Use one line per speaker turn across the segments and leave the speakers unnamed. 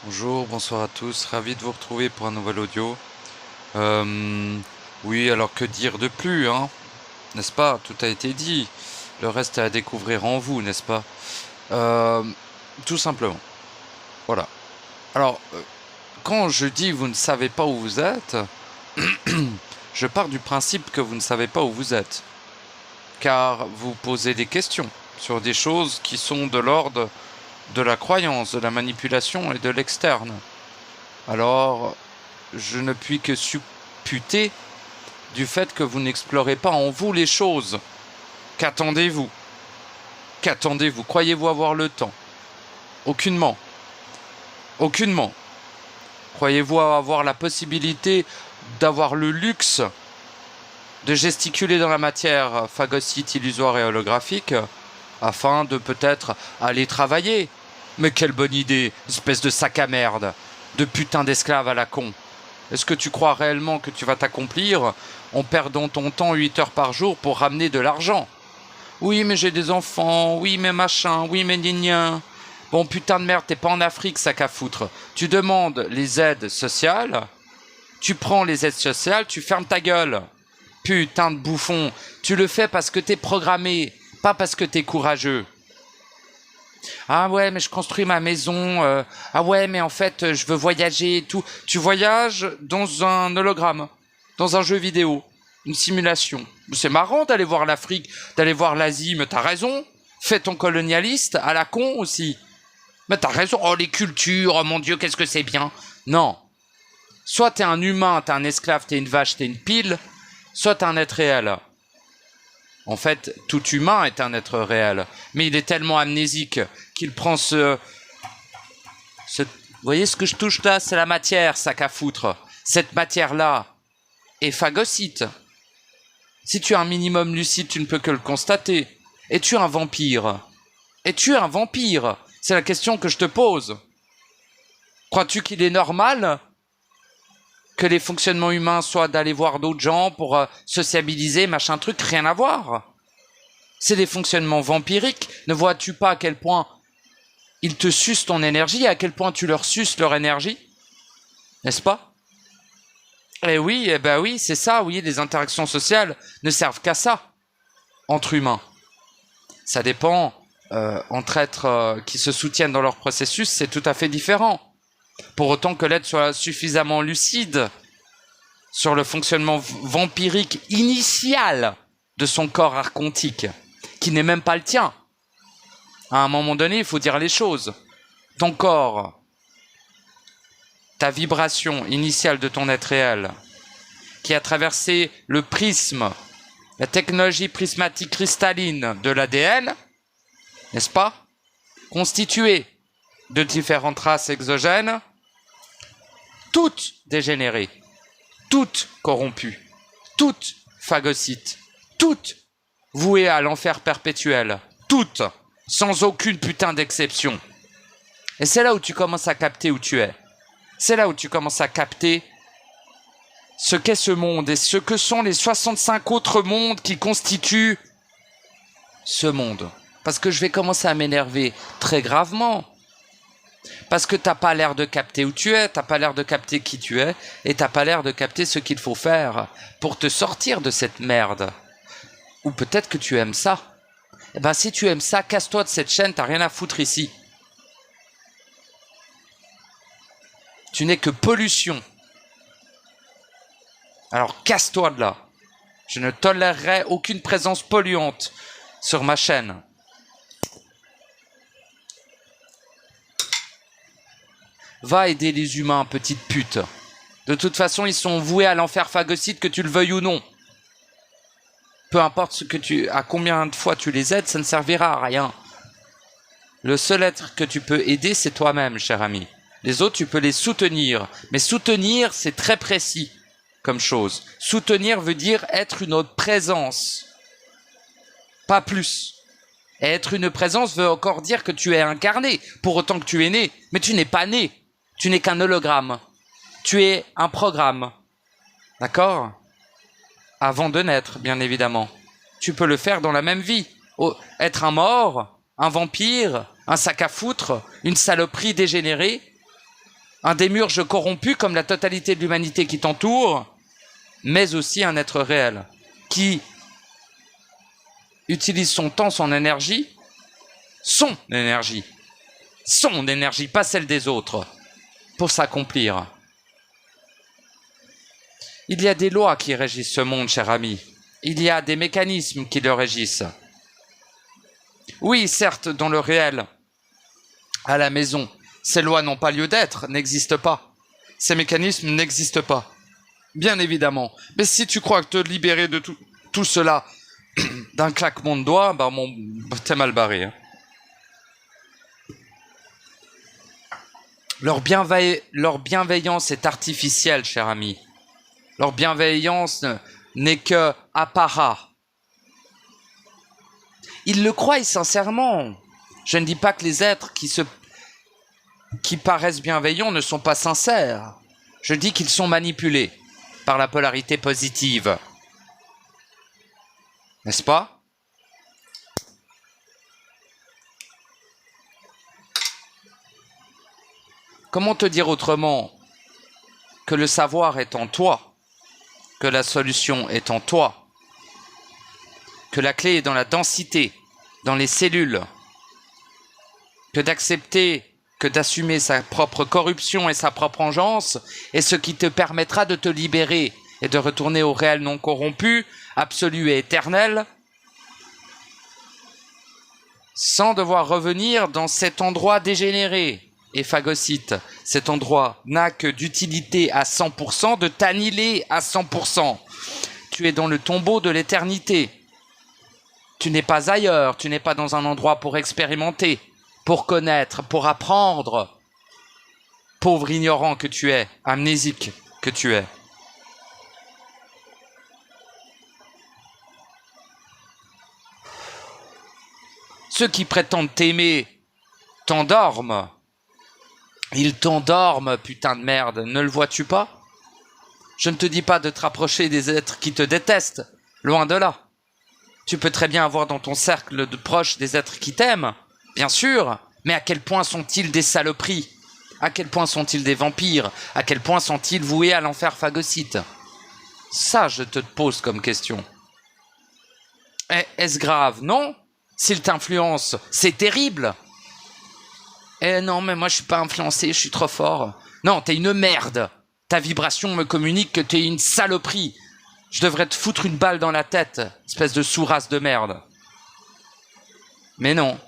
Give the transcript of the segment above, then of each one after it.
Bonjour, bonsoir à tous, ravi de vous retrouver pour un nouvel audio. Euh, oui, alors que dire de plus, hein? N'est-ce pas? Tout a été dit. Le reste est à découvrir en vous, n'est-ce pas? Euh, Tout simplement. Voilà. Alors, quand je dis vous ne savez pas où vous êtes, je pars du principe que vous ne savez pas où vous êtes. Car vous posez des questions sur des choses qui sont de l'ordre de la croyance, de la manipulation et de l'externe. Alors, je ne puis que supputer du fait que vous n'explorez pas en vous les choses. Qu'attendez-vous? Qu'attendez-vous? Croyez-vous avoir le temps? Aucunement. Aucunement. Croyez-vous avoir la possibilité d'avoir le luxe de gesticuler dans la matière phagocyte, illusoire et holographique afin de peut-être aller travailler? Mais quelle bonne idée, espèce de sac à merde, de putain d'esclave à la con. Est-ce que tu crois réellement que tu vas t'accomplir en perdant ton temps 8 heures par jour pour ramener de l'argent? Oui, mais j'ai des enfants, oui, mais machin, oui, mais gna. Bon, putain de merde, t'es pas en Afrique, sac à foutre. Tu demandes les aides sociales, tu prends les aides sociales, tu fermes ta gueule. Putain de bouffon, tu le fais parce que t'es programmé, pas parce que t'es courageux. Ah ouais, mais je construis ma maison. Ah ouais, mais en fait, je veux voyager et tout. Tu voyages dans un hologramme, dans un jeu vidéo, une simulation. C'est marrant d'aller voir l'Afrique, d'aller voir l'Asie, mais t'as raison. Fais ton colonialiste à la con aussi. Mais t'as raison. Oh, les cultures, oh mon Dieu, qu'est-ce que c'est bien. Non. Soit t'es un humain, t'es un esclave, t'es une vache, t'es une pile. Soit t'es un être réel. En fait, tout humain est un être réel. Mais il est tellement amnésique qu'il prend Vous voyez ce que je touche là? C'est la matière, sac à foutre. Cette matière-là est phagocyte. Si tu es un minimum lucide, tu ne peux que le constater. Es-tu un vampire? Es-tu un vampire? C'est la question que je te pose. Crois-tu qu'il est normal que les fonctionnements humains soient d'aller voir d'autres gens pour sociabiliser, machin truc? Rien à voir. C'est des fonctionnements vampiriques. Ne vois-tu pas à quel point ils te sucent ton énergie, à quel point tu leur suces leur énergie? N'est-ce pas? Eh oui, eh ben oui, c'est ça, oui, les interactions sociales ne servent qu'à ça, entre humains. Ça dépend, entre êtres qui se soutiennent dans leur processus, c'est tout à fait différent. Pour autant que l'être soit suffisamment lucide sur le fonctionnement vampirique initial de son corps archontique, qui n'est même pas le tien. À un moment donné, il faut dire les choses. Ton corps, ta vibration initiale de ton être réel, qui a traversé le prisme, la technologie prismatique cristalline de l'ADN, n'est-ce pas? Constituée de différentes races exogènes, toutes dégénérées, toutes corrompues, toutes phagocytes, toutes vouées à l'enfer perpétuel, toutes, sans aucune putain d'exception. Et c'est là où tu commences à capter où tu es. C'est là où tu commences à capter ce qu'est ce monde et ce que sont les 65 autres mondes qui constituent ce monde. Parce que je vais commencer à m'énerver très gravement. Parce que t'as pas l'air de capter où tu es, t'as pas l'air de capter qui tu es, et t'as pas l'air de capter ce qu'il faut faire pour te sortir de cette merde. Ou peut-être que tu aimes ça. Eh ben si tu aimes ça, casse-toi de cette chaîne, t'as rien à foutre ici. Tu n'es que pollution. Alors casse-toi de là. Je ne tolérerai aucune présence polluante sur ma chaîne. Va aider les humains, petite pute. De toute façon, ils sont voués à l'enfer phagocyte, que tu le veuilles ou non. Peu importe à combien de fois tu les aides, ça ne servira à rien. Le seul être que tu peux aider, c'est toi-même, cher ami. Les autres, tu peux les soutenir. Mais soutenir, c'est très précis comme chose. Soutenir veut dire être une autre présence. Pas plus. Et être une présence veut encore dire que tu es incarné, pour autant que tu es né. Mais tu n'es pas né. Tu n'es qu'un hologramme. Tu es un programme. D'accord? Avant de naître, bien évidemment. Tu peux le faire dans la même vie. Être un mort, un vampire, un sac à foutre, une saloperie dégénérée. Un démiurge corrompu comme la totalité de l'humanité qui t'entoure, mais aussi un être réel qui utilise son temps, son énergie, pas celle des autres, pour s'accomplir. Il y a des lois qui régissent ce monde, cher ami. Il y a des mécanismes qui le régissent. Oui, certes, dans le réel, à la maison, ces lois n'ont pas lieu d'être, n'existent pas. Ces mécanismes n'existent pas. Bien évidemment. Mais si tu crois que te libérer de tout cela d'un claquement de doigts, t'es mal barré. Hein. Leur bienveillance est artificielle, cher ami. Leur bienveillance n'est que apparat. Ils le croient sincèrement. Je ne dis pas que les êtres qui paraissent bienveillants ne sont pas sincères. Je dis qu'ils sont manipulés par la polarité positive. N'est-ce pas? Comment te dire autrement que le savoir est en toi, que la solution est en toi, que la clé est dans la densité, dans les cellules, que d'accepter, que d'assumer sa propre corruption et sa propre engeance est ce qui te permettra de te libérer et de retourner au réel non corrompu, absolu et éternel, sans devoir revenir dans cet endroit dégénéré et phagocyte. Cet endroit n'a que d'utilité à 100%, de t'annihiler à 100%. Tu es dans le tombeau de l'éternité. Tu n'es pas ailleurs, tu n'es pas dans un endroit pour expérimenter, pour connaître, pour apprendre. Pauvre ignorant que tu es, amnésique que tu es. Ceux qui prétendent t'aimer t'endorment. Ils t'endorment, putain de merde. Ne le vois-tu pas? Je ne te dis pas de te rapprocher des êtres qui te détestent. Loin de là. Tu peux très bien avoir dans ton cercle de proches des êtres qui t'aiment. Bien sûr. Mais à quel point sont-ils des saloperies? À quel point sont-ils des vampires? À quel point sont-ils voués à l'enfer phagocyte? Ça, je te pose comme question. Est-ce grave? Non. S'il t'influence, c'est terrible. Non, mais moi je suis pas influencé, je suis trop fort. Non, t'es une merde. Ta vibration me communique que t'es une saloperie. Je devrais te foutre une balle dans la tête, espèce de sous-race de merde. Mais non,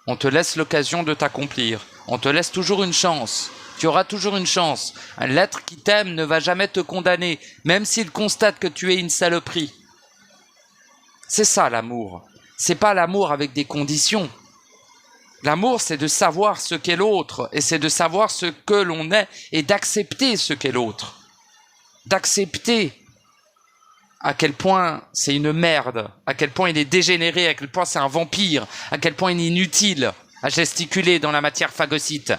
on te laisse l'occasion de t'accomplir. On te laisse toujours une chance. Tu auras toujours une chance. L'être qui t'aime ne va jamais te condamner, même s'il constate que tu es une saloperie. C'est ça l'amour. C'est pas l'amour avec des conditions. L'amour, c'est de savoir ce qu'est l'autre, et c'est de savoir ce que l'on est, et d'accepter ce qu'est l'autre. D'accepter à quel point c'est une merde, à quel point il est dégénéré, à quel point c'est un vampire, à quel point il est inutile à gesticuler dans la matière phagocyte.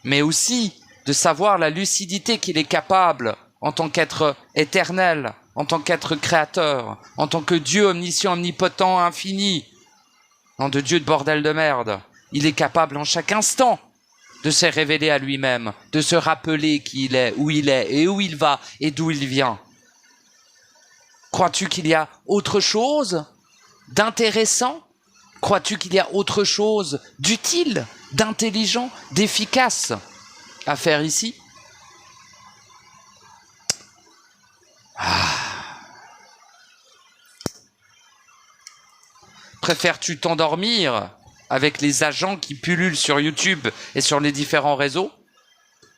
Mais aussi de savoir la lucidité qu'il est capable, en tant qu'être éternel, en tant qu'être créateur, en tant que Dieu omniscient, omnipotent, infini, nom de Dieu de bordel de merde. Il est capable en chaque instant de se révéler à lui-même, de se rappeler qui il est et où il va et d'où il vient. Crois-tu qu'il y a autre chose d'intéressant? Crois-tu qu'il y a autre chose d'utile, d'intelligent, d'efficace à faire ici? Préfères-tu t'endormir avec les agents qui pullulent sur YouTube et sur les différents réseaux?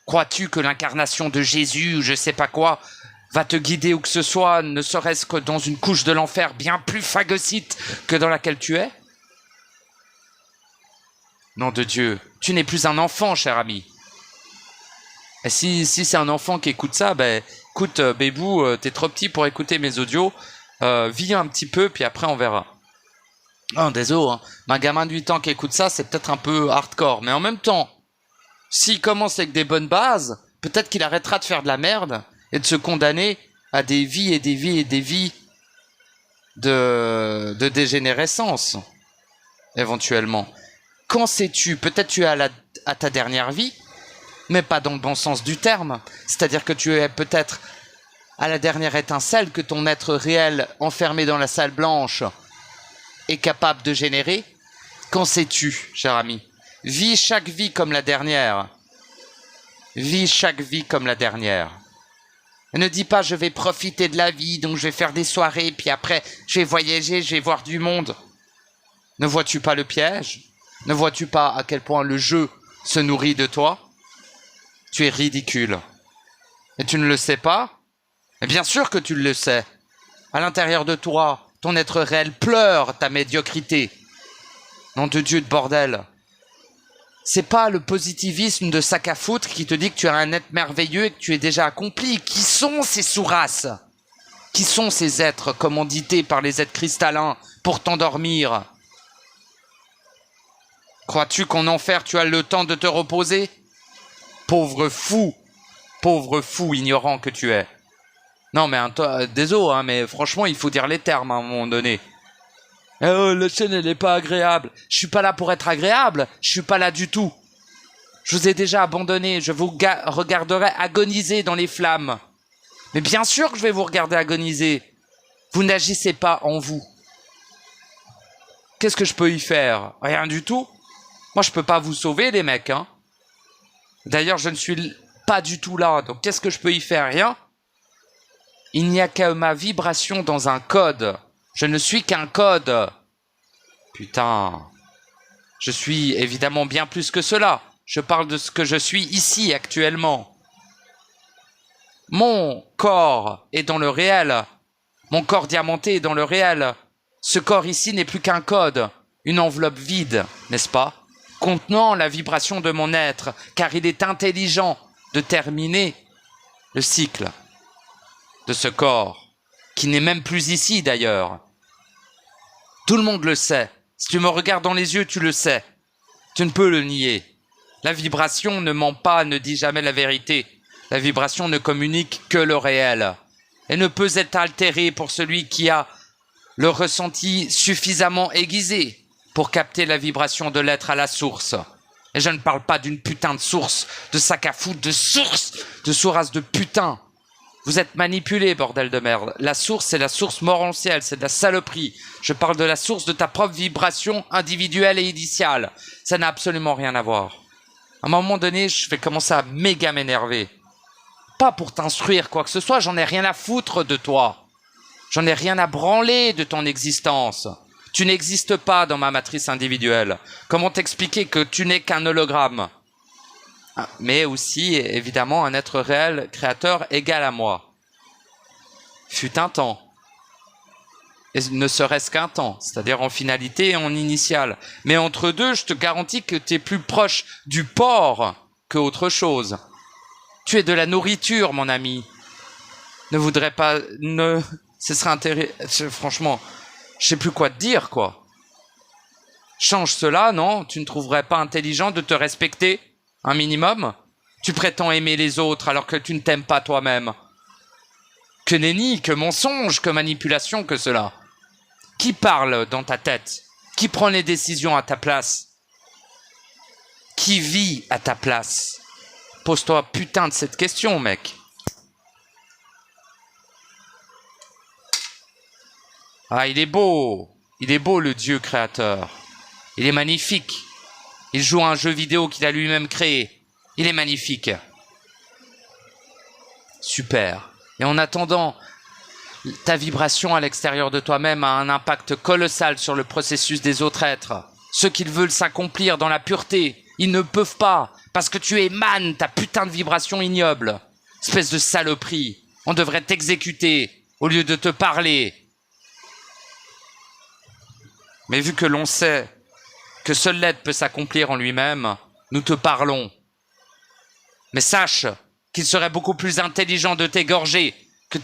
Crois-tu que l'incarnation de Jésus ou je sais pas quoi va te guider où que ce soit, ne serait-ce que dans une couche de l'enfer bien plus phagocyte que dans laquelle tu es? Nom de Dieu, tu n'es plus un enfant, cher ami. Et si c'est un enfant qui écoute ça, écoute, Bébou, t'es trop petit pour écouter mes audios, vis un petit peu, puis après on verra. Oh, désolé, hein. Un gamin de 8 ans qui écoute ça, c'est peut-être un peu hardcore. Mais en même temps, s'il commence avec des bonnes bases, peut-être qu'il arrêtera de faire de la merde et de se condamner à des vies et des vies et des vies de dégénérescence, éventuellement. Qu'en sais-tu? Peut-être tu es à ta dernière vie, mais pas dans le bon sens du terme. C'est-à-dire que tu es peut-être à la dernière étincelle que ton être réel enfermé dans la salle blanche est capable de générer. Qu'en sais-tu, cher ami? Vis chaque vie comme la dernière. Vis chaque vie comme la dernière. Et ne dis pas je vais profiter de la vie, donc je vais faire des soirées, puis après je vais voyager, je vais voir du monde. Ne vois-tu pas le piège? Ne vois-tu pas à quel point le jeu se nourrit de toi? Tu es ridicule. Et tu ne le sais pas? Et bien sûr que tu le sais. À l'intérieur de toi, ton être réel pleure ta médiocrité. Nom de Dieu de bordel. C'est pas le positivisme de sac à foutre qui te dit que tu es un être merveilleux et que tu es déjà accompli. Qui sont ces sous-races? Qui sont ces êtres commandités par les êtres cristallins pour t'endormir? Crois-tu qu'en enfer tu as le temps de te reposer? Pauvre fou ignorant que tu es. Non mais désolé, mais franchement il faut dire les termes à un moment donné. Oh, la scène elle est pas agréable. Je suis pas là pour être agréable, je suis pas là du tout. Je vous ai déjà abandonné, je vous regarderai agoniser dans les flammes. Mais bien sûr que je vais vous regarder agoniser. Vous n'agissez pas en vous. Qu'est-ce que je peux y faire? Rien du tout. Moi je peux pas vous sauver les mecs, hein. D'ailleurs je ne suis pas du tout là, donc qu'est-ce que je peux y faire? Rien. Il n'y a que ma vibration dans un code. Je ne suis qu'un code. Putain. Je suis évidemment bien plus que cela. Je parle de ce que je suis ici actuellement. Mon corps est dans le réel. Mon corps diamanté est dans le réel. Ce corps ici n'est plus qu'un code. Une enveloppe vide, n'est-ce pas? Contenant la vibration de mon être, car il est intelligent de terminer le cycle de ce corps, qui n'est même plus ici d'ailleurs. Tout le monde le sait. Si tu me regardes dans les yeux, tu le sais. Tu ne peux le nier. La vibration ne ment pas, ne dit jamais la vérité. La vibration ne communique que le réel. Et ne peut être altérée pour celui qui a le ressenti suffisamment aiguisé pour capter la vibration de l'être à la source. Et je ne parle pas d'une putain de source, de sac à foutre, de source de putain. Vous êtes manipulés, bordel de merde. La source, c'est la source morantielle, c'est de la saloperie. Je parle de la source de ta propre vibration individuelle et initiale. Ça n'a absolument rien à voir. À un moment donné, je vais commencer à méga m'énerver. Pas pour t'instruire quoi que ce soit, j'en ai rien à foutre de toi. J'en ai rien à branler de ton existence. Tu n'existes pas dans ma matrice individuelle. Comment t'expliquer que tu n'es qu'un hologramme? Mais aussi, évidemment, un être réel, créateur, égal à moi. Fut un temps. Et ne serait-ce qu'un temps, c'est-à-dire en finalité et en initiale. Mais entre deux, je te garantis que tu es plus proche du porc qu'autre chose. Tu es de la nourriture, mon ami. Ne voudrais pas... Ce serait intéressant... Franchement, je sais plus quoi te dire, quoi. Change cela, non? Tu ne trouverais pas intelligent de te respecter un minimum? Tu prétends aimer les autres alors que tu ne t'aimes pas toi-même. Que nenni, que mensonge, que manipulation, que cela. Qui parle dans ta tête? Qui prend les décisions à ta place? Qui vit à ta place? Pose-toi putain de cette question, mec. Ah, il est beau le Dieu créateur. Il est magnifique. Il joue à un jeu vidéo qu'il a lui-même créé. Il est magnifique. Super. Et en attendant, ta vibration à l'extérieur de toi-même a un impact colossal sur le processus des autres êtres. Ceux qui veulent s'accomplir dans la pureté, ils ne peuvent pas, parce que tu émanes ta putain de vibration ignoble. Espèce de saloperie. On devrait t'exécuter au lieu de te parler. Mais vu que l'on sait que seul l'être peut s'accomplir en lui-même, nous te parlons. Mais sache qu'il serait beaucoup plus intelligent de t'égorger que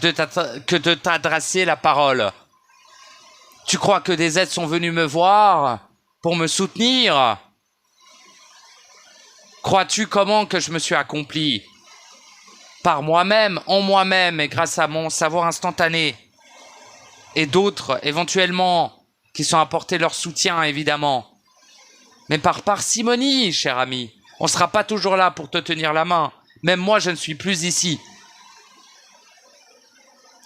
de t'adresser la parole. Tu crois que des êtres sont venus me voir pour me soutenir? Crois-tu comment que je me suis accompli? Par moi-même, en moi-même et grâce à mon savoir instantané. Et d'autres, éventuellement, qui sont apportés leur soutien, évidemment. Mais par parcimonie, cher ami. On ne sera pas toujours là pour te tenir la main. Même moi, je ne suis plus ici.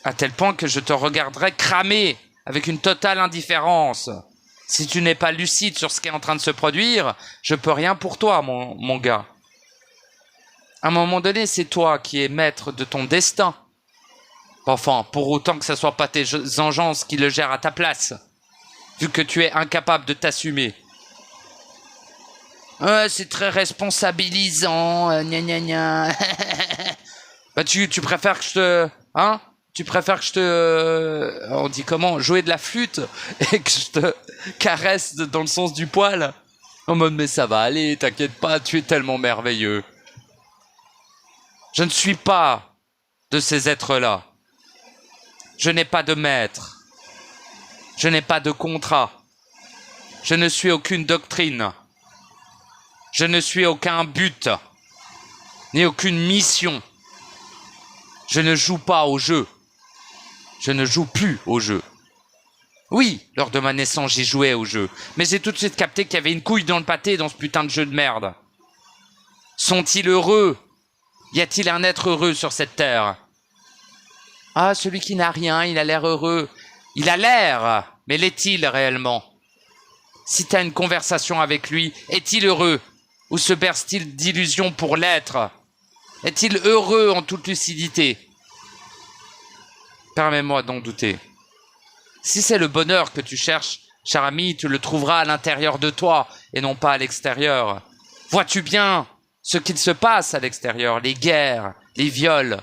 À tel point que je te regarderai cramer avec une totale indifférence. Si tu n'es pas lucide sur ce qui est en train de se produire, je peux rien pour toi, mon gars. À un moment donné, c'est toi qui es maître de ton destin. Enfin, pour autant que ce ne soit pas tes engeances qui le gèrent à ta place, vu que tu es incapable de t'assumer. C'est très responsabilisant, gna gna gna. Bah tu préfères que je te... Hein? Tu préfères que je te... on dit comment? Jouer de la flûte et que je te caresse dans le sens du poil? En mode, mais ça va aller, t'inquiète pas, tu es tellement merveilleux. Je ne suis pas de ces êtres-là. Je n'ai pas de maître. Je n'ai pas de contrat. Je ne suis aucune doctrine. Je ne suis aucun but, ni aucune mission. Je ne joue pas au jeu. Je ne joue plus au jeu. Oui, lors de ma naissance, j'y jouais au jeu. Mais j'ai tout de suite capté qu'il y avait une couille dans le pâté dans ce putain de jeu de merde. Sont-ils heureux? Y a-t-il un être heureux sur cette terre? Ah, celui qui n'a rien, il a l'air heureux. Il a l'air, mais l'est-il réellement? Si tu as une conversation avec lui, est-il heureux? Ou se berce-t-il d'illusions pour l'être? Est-il heureux en toute lucidité? Permets-moi d'en douter. Si c'est le bonheur que tu cherches, cher ami, tu le trouveras à l'intérieur de toi et non pas à l'extérieur. Vois-tu bien ce qu'il se passe à l'extérieur? Les guerres, les viols,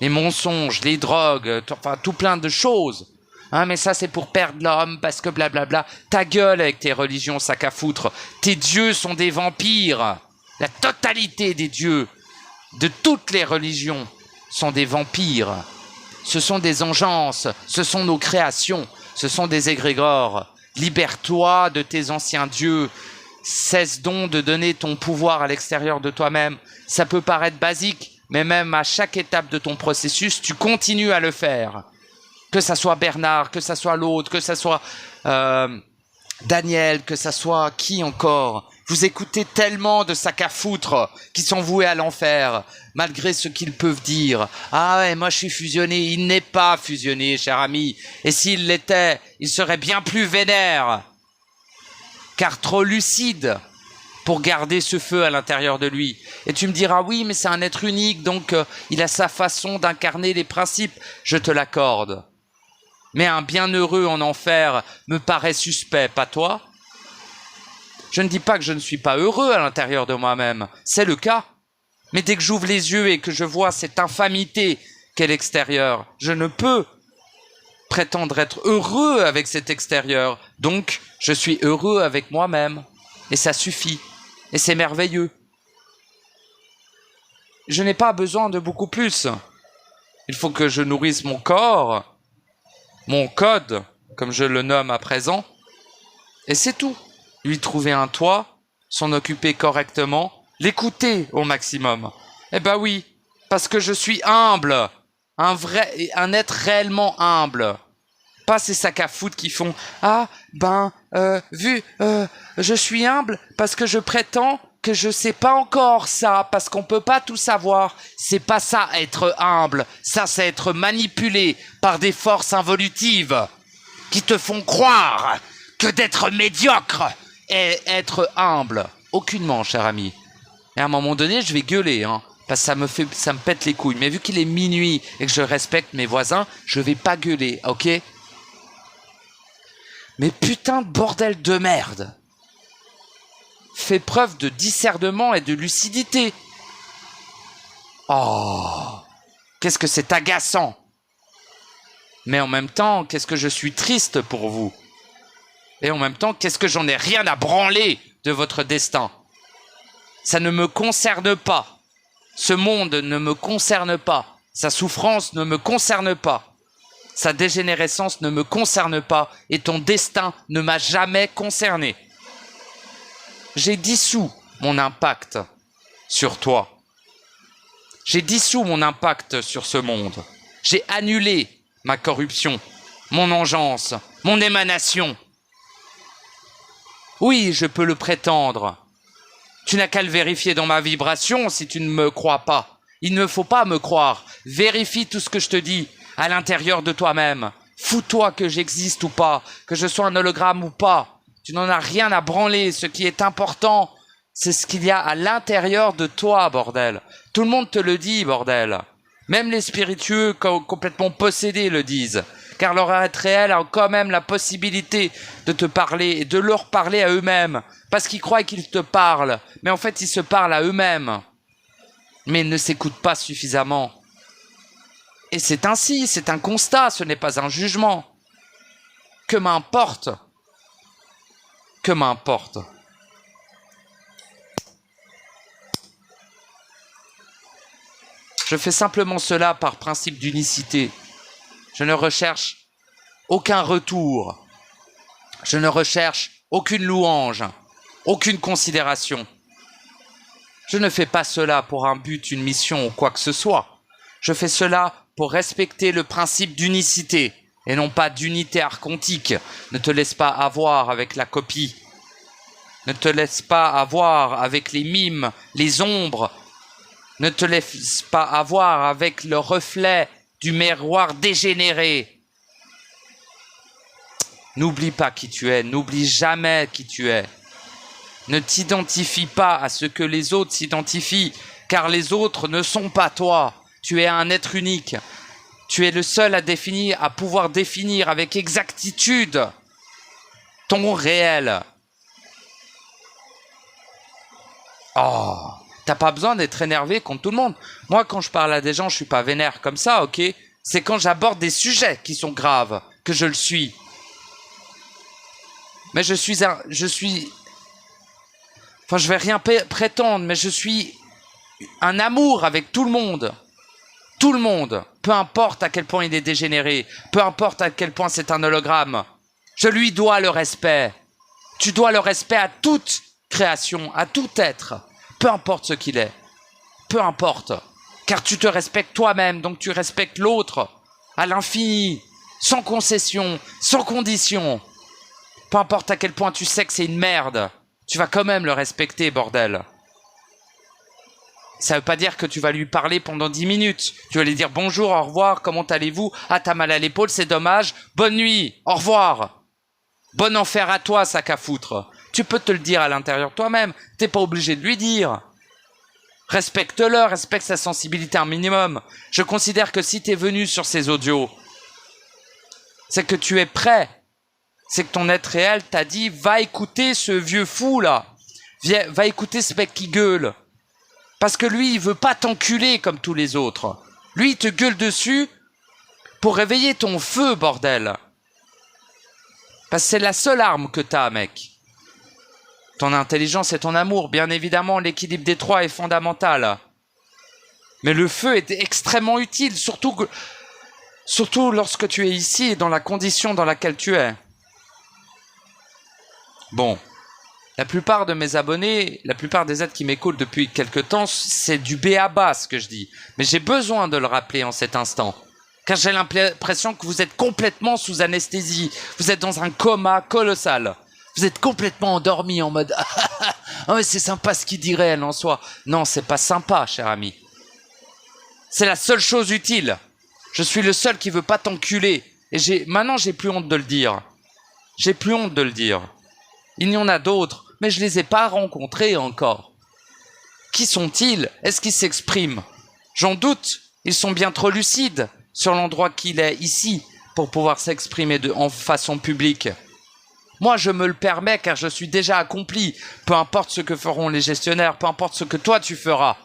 les mensonges, les drogues, enfin tout plein de choses. Hein, mais ça c'est pour perdre l'homme parce que blablabla. Ta gueule avec tes religions, sac à foutre. Tes dieux sont des vampires. La totalité des dieux de toutes les religions sont des vampires. Ce sont des engeances, ce sont nos créations, ce sont des égrégores. Libère-toi de tes anciens dieux. Cesse donc de donner ton pouvoir à l'extérieur de toi-même. Ça peut paraître basique, mais même à chaque étape de ton processus, tu continues à le faire. Que ça soit Bernard, que ça soit l'autre, que ça soit Daniel, que ça soit qui encore. Vous écoutez tellement de sacs à foutre qui sont voués à l'enfer, malgré ce qu'ils peuvent dire. Ah ouais, moi je suis fusionné. Il n'est pas fusionné, cher ami. Et s'il l'était, il serait bien plus vénère. Car trop lucide pour garder ce feu à l'intérieur de lui. Et tu me diras, oui, mais c'est un être unique, donc il a sa façon d'incarner les principes. Je te l'accorde. Mais un bienheureux en enfer me paraît suspect, pas toi? Je ne dis pas que je ne suis pas heureux à l'intérieur de moi-même, c'est le cas. Mais dès que j'ouvre les yeux et que je vois cette infamité qu'est l'extérieur, je ne peux prétendre être heureux avec cet extérieur. Donc, je suis heureux avec moi-même. Et ça suffit. Et c'est merveilleux. Je n'ai pas besoin de beaucoup plus. Il faut que je nourrisse mon corps, mon code, comme je le nomme à présent, et c'est tout. Lui trouver un toit, s'en occuper correctement, l'écouter au maximum. Eh ben oui, parce que je suis humble, un être réellement humble. Pas ces sacs à foutre qui font « Ah, je suis humble parce que je prétends que je sais pas encore ça, parce qu'on peut pas tout savoir. » C'est pas ça, être humble. Ça, c'est être manipulé par des forces involutives qui te font croire que d'être médiocre est être humble. Aucunement, cher ami. Et à un moment donné, je vais gueuler, hein, parce que ça me pète les couilles. Mais vu qu'il est minuit et que je respecte mes voisins, je vais pas gueuler, ok ? Mais putain de bordel de merde. Fais preuve de discernement et de lucidité. Oh, qu'est-ce que c'est agaçant. Mais en même temps, qu'est-ce que je suis triste pour vous. Et en même temps, qu'est-ce que j'en ai rien à branler de votre destin. Ça ne me concerne pas. Ce monde ne me concerne pas. Sa souffrance ne me concerne pas. Sa dégénérescence ne me concerne pas. Et ton destin ne m'a jamais concerné. J'ai dissous mon impact sur toi. J'ai dissous mon impact sur ce monde. J'ai annulé ma corruption, mon engeance, mon émanation. Oui, je peux le prétendre. Tu n'as qu'à le vérifier dans ma vibration si tu ne me crois pas. Il ne faut pas me croire. Vérifie tout ce que je te dis à l'intérieur de toi-même. Fous-toi que j'existe ou pas, que je sois un hologramme ou pas. Tu n'en as rien à branler. Ce qui est important, c'est ce qu'il y a à l'intérieur de toi, bordel. Tout le monde te le dit, bordel. Même les spiritueux complètement possédés le disent. Car leur être réel a quand même la possibilité de te parler et de leur parler à eux-mêmes. Parce qu'ils croient qu'ils te parlent. Mais en fait, ils se parlent à eux-mêmes. Mais ils ne s'écoutent pas suffisamment. Et c'est ainsi, c'est un constat, ce n'est pas un jugement. Que m'importe? Que m'importe? Je fais simplement cela par principe d'unicité. Je ne recherche aucun retour. Je ne recherche aucune louange, aucune considération. Je ne fais pas cela pour un but, une mission ou quoi que ce soit. Je fais cela pour respecter le principe d'unicité et non pas d'unité archontique. Ne te laisse pas avoir avec la copie. Ne te laisse pas avoir avec les mimes, les ombres. Ne te laisse pas avoir avec le reflet du miroir dégénéré. N'oublie pas qui tu es, n'oublie jamais qui tu es. Ne t'identifie pas à ce que les autres s'identifient, car les autres ne sont pas toi. Tu es un être unique. Tu es le seul à pouvoir définir avec exactitude ton réel. Oh, t'as pas besoin d'être énervé contre tout le monde. Moi, quand je parle à des gens, je suis pas vénère comme ça, ok? C'est quand j'aborde des sujets qui sont graves que je le suis. Mais je vais rien prétendre, mais je suis un amour avec tout le monde. Tout le monde. Peu importe à quel point il est dégénéré. Peu importe à quel point c'est un hologramme. Je lui dois le respect. Tu dois le respect à toute création, à tout être. Peu importe ce qu'il est. Peu importe. Car tu te respectes toi-même, donc tu respectes l'autre. À l'infini. Sans concession. Sans condition. Peu importe à quel point tu sais que c'est une merde. Tu vas quand même le respecter, bordel. Ça veut pas dire que tu vas lui parler pendant 10 minutes. Tu vas lui dire bonjour, au revoir, comment allez-vous? Ah, t'as mal à l'épaule, c'est dommage. Bonne nuit, au revoir. Bon enfer à toi, sac à foutre. Tu peux te le dire à l'intérieur de toi-même. T'es pas obligé de lui dire. Respecte-le, respecte sa sensibilité un minimum. Je considère que si t'es venu sur ces audios, c'est que tu es prêt. C'est que ton être réel t'a dit, va écouter ce vieux fou là. Va écouter ce mec qui gueule. Parce que lui, il veut pas t'enculer comme tous les autres. Lui, il te gueule dessus pour réveiller ton feu, bordel. Parce que c'est la seule arme que t'as, mec. Ton intelligence et ton amour, bien évidemment, l'équilibre des trois est fondamental. Mais le feu est extrêmement utile, surtout lorsque tu es ici et dans la condition dans laquelle tu es. Bon. La plupart de mes abonnés, la plupart des êtres qui m'écoutent depuis quelque temps, c'est du b.a.-ba ce que je dis. Mais j'ai besoin de le rappeler en cet instant. Car j'ai l'impression que vous êtes complètement sous anesthésie. Vous êtes dans un coma colossal. Vous êtes complètement endormi en mode « Ah ouais, c'est sympa ce qu'il dit réel en soi. » Non, c'est pas sympa, cher ami. C'est la seule chose utile. Je suis le seul qui veut pas t'enculer. Et maintenant, j'ai plus honte de le dire. J'ai plus honte de le dire. Il y en a d'autres, mais je les ai pas rencontrés encore. Qui sont-ils? Est-ce qu'ils s'expriment? J'en doute. Ils sont bien trop lucides sur l'endroit qu'il est ici pour pouvoir s'exprimer en façon publique. Moi, je me le permets car je suis déjà accompli. Peu importe ce que feront les gestionnaires, peu importe ce que toi tu feras.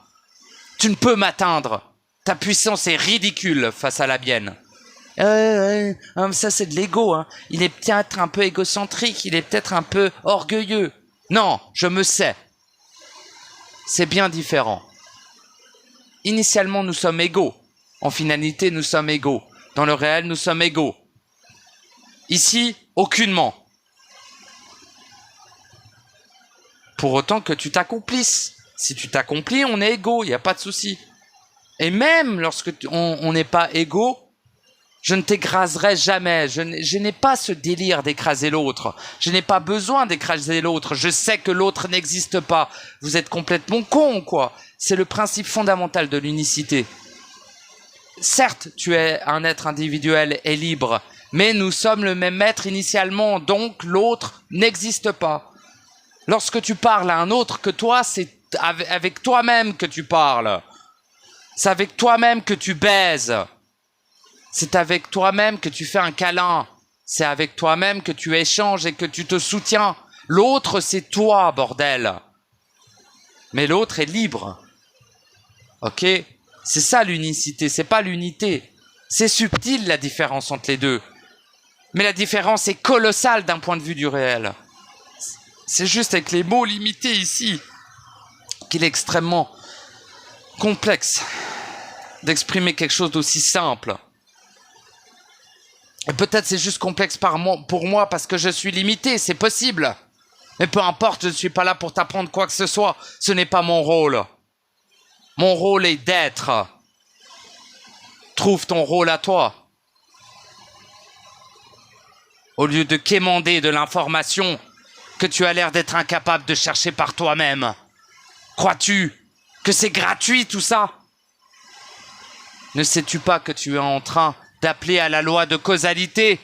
Tu ne peux m'atteindre. Ta puissance est ridicule face à la mienne. Ça c'est de l'ego, hein. Il est peut-être un peu égocentrique, il est peut-être un peu orgueilleux. Non, je me sais. C'est bien différent. Initialement, nous sommes égaux. En finalité, nous sommes égaux. Dans le réel, nous sommes égaux. Ici, aucunement. Pour autant que tu t'accomplisses. Si tu t'accomplis, on est égaux, il n'y a pas de souci. Et même lorsque on n'est pas égaux, Je ne t'écraserai jamais. Je n'ai pas ce délire d'écraser l'autre. Je n'ai pas besoin d'écraser l'autre. Je sais que l'autre n'existe pas. Vous êtes complètement con, quoi. C'est le principe fondamental de l'unicité. Certes, tu es un être individuel et libre, mais nous sommes le même être initialement, donc l'autre n'existe pas. Lorsque tu parles à un autre que toi, c'est avec toi-même que tu parles. C'est avec toi-même que tu baises. C'est avec toi-même que tu fais un câlin. C'est avec toi-même que tu échanges et que tu te soutiens. L'autre, c'est toi, bordel. Mais l'autre est libre. Ok ? C'est ça l'unicité, c'est pas l'unité. C'est subtil la différence entre les deux. Mais la différence est colossale d'un point de vue du réel. C'est juste avec les mots limités ici qu'il est extrêmement complexe d'exprimer quelque chose d'aussi simple. Et peut-être c'est juste complexe pour moi parce que je suis limité, c'est possible. Mais peu importe, je ne suis pas là pour t'apprendre quoi que ce soit. Ce n'est pas mon rôle. Mon rôle est d'être. Trouve ton rôle à toi. Au lieu de quémander de l'information que tu as l'air d'être incapable de chercher par toi-même. Crois-tu que c'est gratuit tout ça? Ne sais-tu pas que tu es en train d'appeler à la loi de causalité?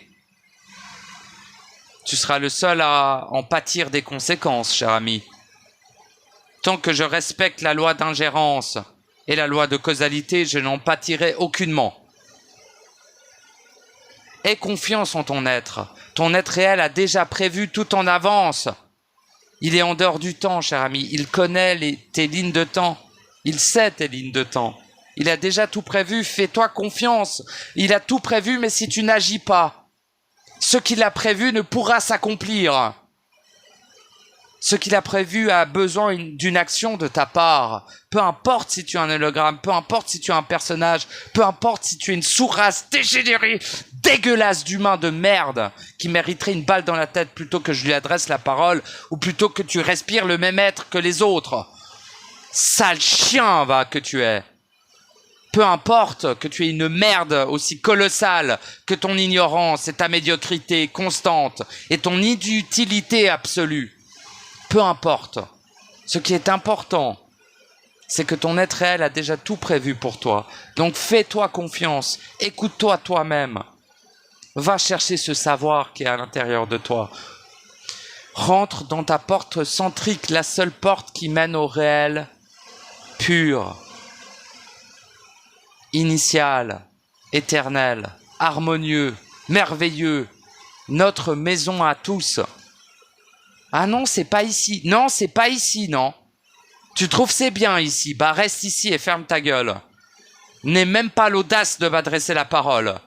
Tu seras le seul à en pâtir des conséquences, cher ami. Tant que je respecte la loi d'ingérence et la loi de causalité, je n'en pâtirai aucunement. Aie confiance en ton être. Ton être réel a déjà prévu tout en avance. Il est en dehors du temps, cher ami. Il connaît tes lignes de temps. Il sait tes lignes de temps. Il a déjà tout prévu. Fais-toi confiance. Il a tout prévu, mais si tu n'agis pas, ce qu'il a prévu ne pourra s'accomplir. Ce qu'il a prévu a besoin d'une action de ta part. Peu importe si tu es un hologramme, peu importe si tu es un personnage, peu importe si tu es une sous-race dégénérée, dégueulasse d'humain de merde, qui mériterait une balle dans la tête plutôt que je lui adresse la parole, ou plutôt que tu respires le même être que les autres. Sale chien, va, que tu es. Peu importe que tu aies une merde aussi colossale que ton ignorance et ta médiocrité constante et ton inutilité absolue. Peu importe. Ce qui est important, c'est que ton être réel a déjà tout prévu pour toi. Donc fais-toi confiance. Écoute-toi toi-même. Va chercher ce savoir qui est à l'intérieur de toi. Rentre dans ta porte centrique, la seule porte qui mène au réel pur, initial, éternel, harmonieux, merveilleux, notre maison à tous. Ah non, c'est pas ici. Non, c'est pas ici, non. Tu trouves c'est bien ici. Bah reste ici et ferme ta gueule. N'aie même pas l'audace de m'adresser la parole.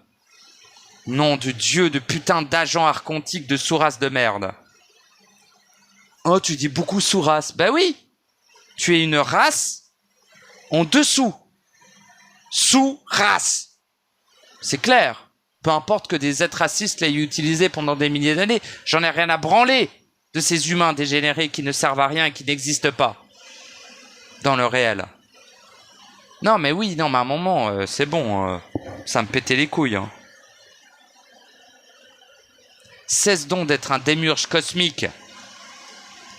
Nom de Dieu, de putain d'agent archontique de sous-race de merde. Oh, tu dis beaucoup sous-race. Ben oui. Tu es une race en dessous. Sous-race. C'est clair. Peu importe que des êtres racistes l'aient utilisé pendant des milliers d'années. J'en ai rien à branler de ces humains dégénérés qui ne servent à rien et qui n'existent pas dans le réel. Non, mais oui, non, mais à un moment, c'est bon, ça me pétait les couilles. Hein. Cesse donc d'être un démiurge cosmique.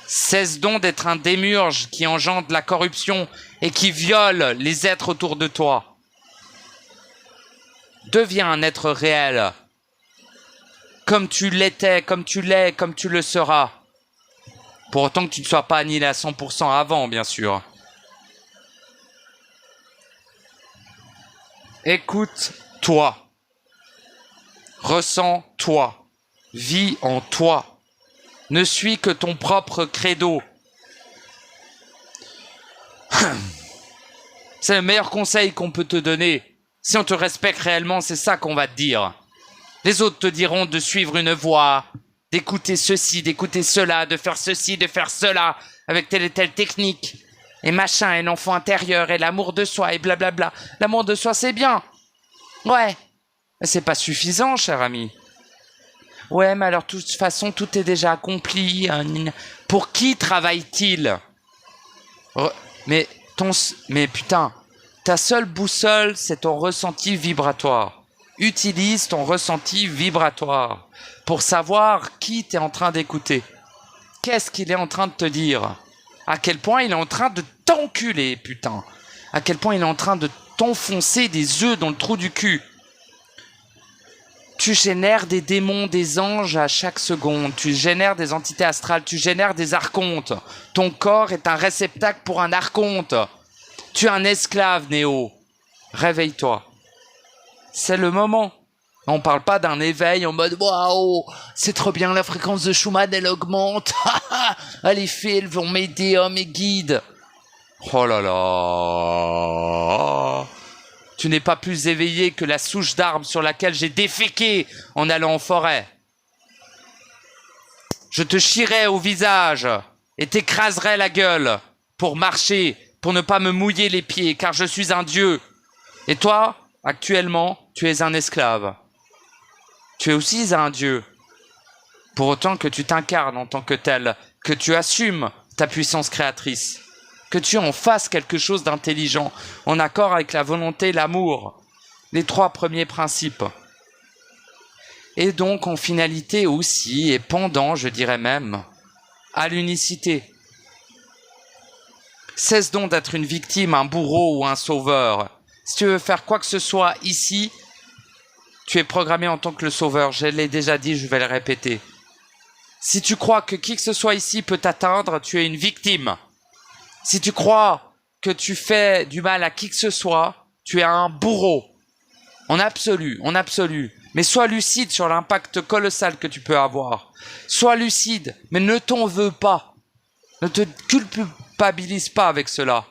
Cesse donc d'être un démiurge qui engendre la corruption et qui viole les êtres autour de toi. Deviens un être réel. Comme tu l'étais, comme tu l'es, comme tu le seras. Pour autant que tu ne sois pas annihilé à 100% avant, bien sûr. Écoute-toi. Ressens-toi. Vis en toi. Ne suis que ton propre credo. C'est le meilleur conseil qu'on peut te donner. Si on te respecte réellement, c'est ça qu'on va te dire. Les autres te diront de suivre une voie, d'écouter ceci, d'écouter cela, de faire ceci, de faire cela, avec telle et telle technique, et machin, et l'enfant intérieur, et l'amour de soi, et blablabla. L'amour de soi, c'est bien. Ouais. Mais c'est pas suffisant, cher ami. Ouais, mais alors, de toute façon, tout est déjà accompli. Pour qui travaille-t-il? Mais putain, ta seule boussole, c'est ton ressenti vibratoire. Utilise ton ressenti vibratoire pour savoir qui t'es en train d'écouter. Qu'est-ce qu'il est en train de te dire? À quel point il est en train de t'enculer, putain. À quel point il est en train de t'enfoncer des œufs dans le trou du cul. Tu génères des démons, des anges à chaque seconde. Tu génères des entités astrales. Tu génères des archontes. Ton corps est un réceptacle pour un archonte. Tu es un esclave, Néo. Réveille-toi. C'est le moment. On parle pas d'un éveil en mode waouh, c'est trop bien, la fréquence de Schumann elle augmente. Ah, les fées elles vont m'aider, oh mes guides. Oh là là. Tu n'es pas plus éveillé que la souche d'arbre sur laquelle j'ai déféqué en allant en forêt. Je te chierai au visage et t'écraserai la gueule pour marcher, pour ne pas me mouiller les pieds, car je suis un dieu. Et toi, actuellement, tu es un esclave. Tu es aussi un dieu. Pour autant que tu t'incarnes en tant que tel, que tu assumes ta puissance créatrice, que tu en fasses quelque chose d'intelligent, en accord avec la volonté, l'amour, les 3 premiers principes. Et donc, en finalité aussi, et pendant, je dirais même, à l'unicité. Cesse donc d'être une victime, un bourreau ou un sauveur. Si tu veux faire quoi que ce soit ici, tu es programmé en tant que le sauveur. Je l'ai déjà dit, je vais le répéter. Si tu crois que qui que ce soit ici peut t'atteindre, tu es une victime. Si tu crois que tu fais du mal à qui que ce soit, tu es un bourreau. En absolu, en absolu. Mais sois lucide sur l'impact colossal que tu peux avoir. Sois lucide, mais ne t'en veux pas. Ne te culpabilise pas avec cela.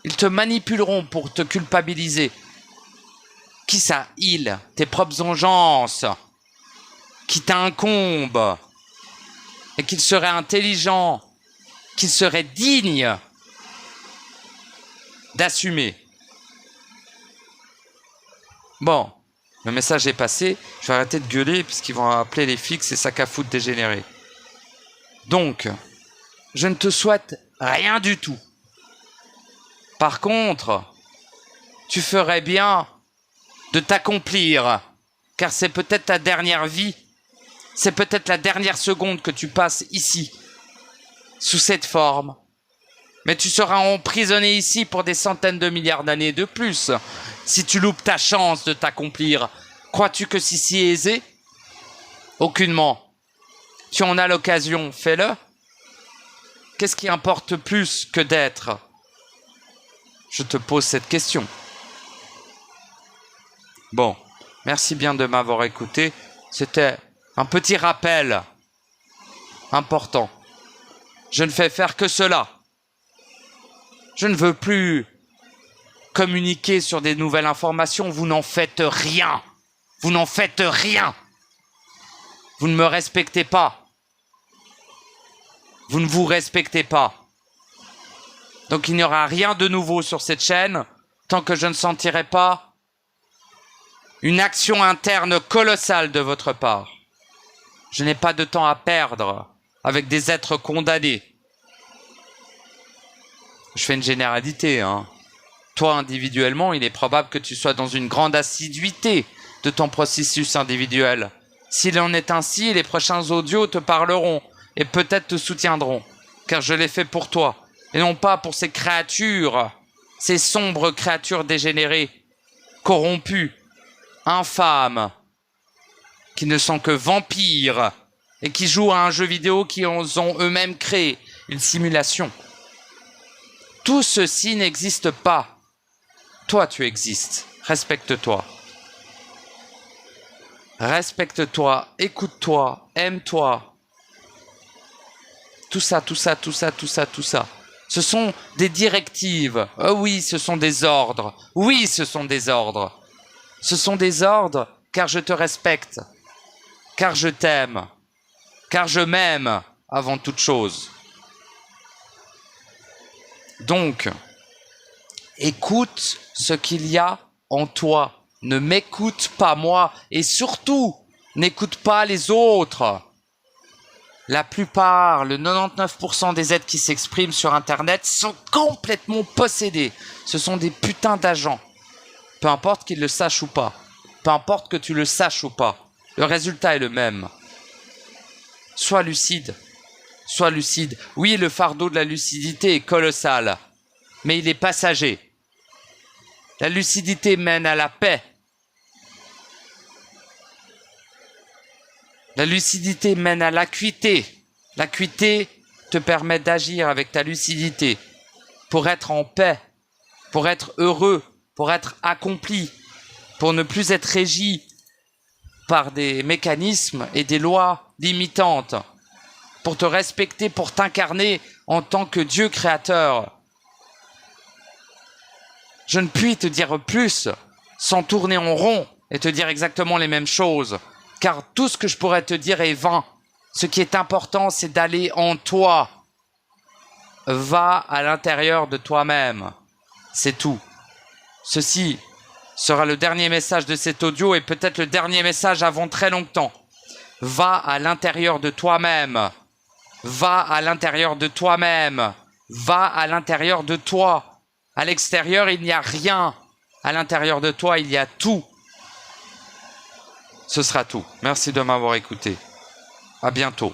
Ils te manipuleront pour te culpabiliser. Qui ça? Ils, tes propres engences, qui t'incombent, et qu'il serait intelligent, qu'il serait digne d'assumer. Bon, le message est passé, je vais arrêter de gueuler puisqu'ils vont appeler les fixes et sac à foutre dégénérés. Donc, je ne te souhaite rien du tout. Par contre, tu ferais bien de t'accomplir, car c'est peut-être ta dernière vie, c'est peut-être la dernière seconde que tu passes ici, sous cette forme. Mais tu seras emprisonné ici pour des centaines de milliards d'années de plus, si tu loupes ta chance de t'accomplir. Crois-tu que c'est si aisé? Aucunement. Tu en as l'occasion, fais-le. Qu'est-ce qui importe plus que d'être? Je te pose cette question. Bon, merci bien de m'avoir écouté. C'était un petit rappel important. Je ne fais faire que cela. Je ne veux plus communiquer sur des nouvelles informations. Vous n'en faites rien. Vous n'en faites rien. Vous ne me respectez pas. Vous ne vous respectez pas. Donc il n'y aura rien de nouveau sur cette chaîne tant que je ne sentirai pas une action interne colossale de votre part. Je n'ai pas de temps à perdre avec des êtres condamnés. Je fais une généralité, hein. Toi, individuellement, il est probable que tu sois dans une grande assiduité de ton processus individuel. S'il en est ainsi, les prochains audios te parleront et peut-être te soutiendront, car je l'ai fait pour toi, et non pas pour ces créatures, ces sombres créatures dégénérées, corrompues, infâmes, qui ne sont que vampires et qui jouent à un jeu vidéo qu'ils ont eux-mêmes créé, une simulation. Tout ceci n'existe pas. Toi, tu existes. Respecte-toi. Respecte-toi, écoute-toi, aime-toi. Tout ça, tout ça, tout ça, tout ça, tout ça. Ce sont des directives. Oh oui, ce sont des ordres. Oui, ce sont des ordres. Ce sont des ordres car je te respecte, car je t'aime, car je m'aime avant toute chose. Donc, écoute ce qu'il y a en toi. Ne m'écoute pas moi et surtout, n'écoute pas les autres. La plupart, le 99% des êtres qui s'expriment sur Internet sont complètement possédés. Ce sont des putains d'agents. Peu importe qu'ils le sachent ou pas. peu importe que tu le saches ou pas. Le résultat est le même. Sois lucide. Sois lucide. Oui, le fardeau de la lucidité est colossal, mais il est passager. La lucidité mène à la paix. La lucidité mène à l'acuité. L'acuité te permet d'agir avec ta lucidité pour être en paix, pour être heureux, pour être accompli, pour ne plus être régi par des mécanismes et des lois limitantes, pour te respecter, pour t'incarner en tant que Dieu créateur. Je ne puis te dire plus sans tourner en rond et te dire exactement les mêmes choses, car tout ce que je pourrais te dire est vain. Ce qui est important, c'est d'aller en toi. Va à l'intérieur de toi-même. C'est tout. Ceci sera le dernier message de cet audio et peut-être le dernier message avant très longtemps. Va à l'intérieur de toi-même. Va à l'intérieur de toi-même. Va à l'intérieur de toi. À l'extérieur, il n'y a rien. À l'intérieur de toi, il y a tout. Ce sera tout. Merci de m'avoir écouté. À bientôt.